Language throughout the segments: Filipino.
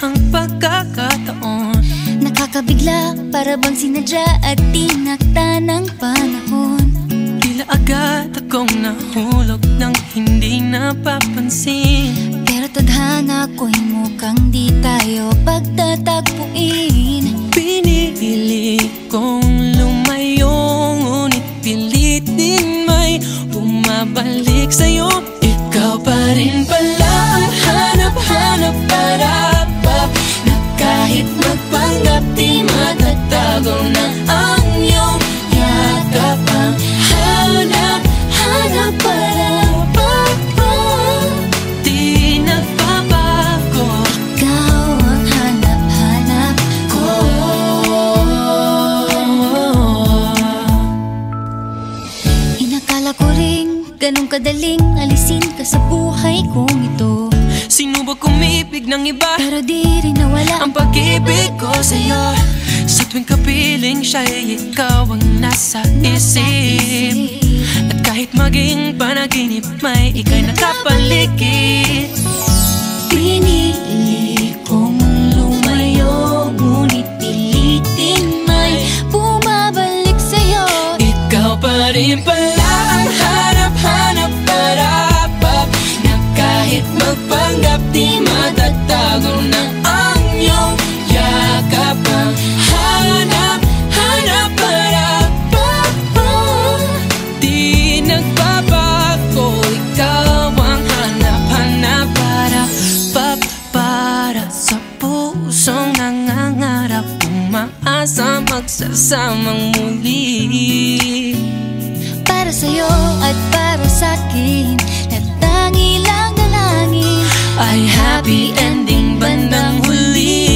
ang pagkakataon. Nakakabigla, para bang sinadya at tinakda ng panahon. Tila agad akong nahulog nang hindi napapansin. Pero tadhana ko'y mukhang di tayo pagtatagpuin. Pinili kong lumayo, ngunit pilit din may bumabalik sa'yo. Ikaw pa rin pala ang hanap-hanap para pa, na kahit magpanggap di matatago na ang iyong yakap. Ang hanap-hanap para pa, di nagbabago. Ikaw ang hanap-hanap ko. Inakala ko ring ganun kadaling alisin ka sa buhay kong ito. Sinubok umibig ng iba, pero di rin nawala ang pag-ibig ko sa'yo. Sa tuwing kapiling siya'y ikaw ang nasa isip. At kahit maging panaginip, may ika'y nakapaligid. Pinili kong lumayo, ngunit pilitin may bumabalik sa'yo. Ikaw pa rin pala ang hanap-hanap para pa, na kahit magpanggap di matatago na ang iyong yakap. Ang hanap-hanap para pa, di nagbabago. Ikaw ang hanap-hanap para pa, para sa pusong nangangarap, umaasa magsasamang muli. Para sa'yo at para sa'kin, na tangi lang dalangin ay happy ending bandang huli.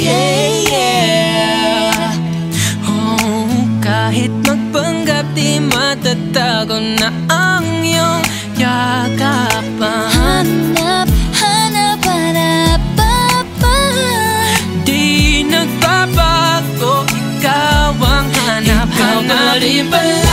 Yeah. Oh, kahit magpanggap di matatago na ang iyong yakap. Hanap-hanap para pa, di nagbabago. Ikaw ang hanap-hanap. Ikaw na rin pala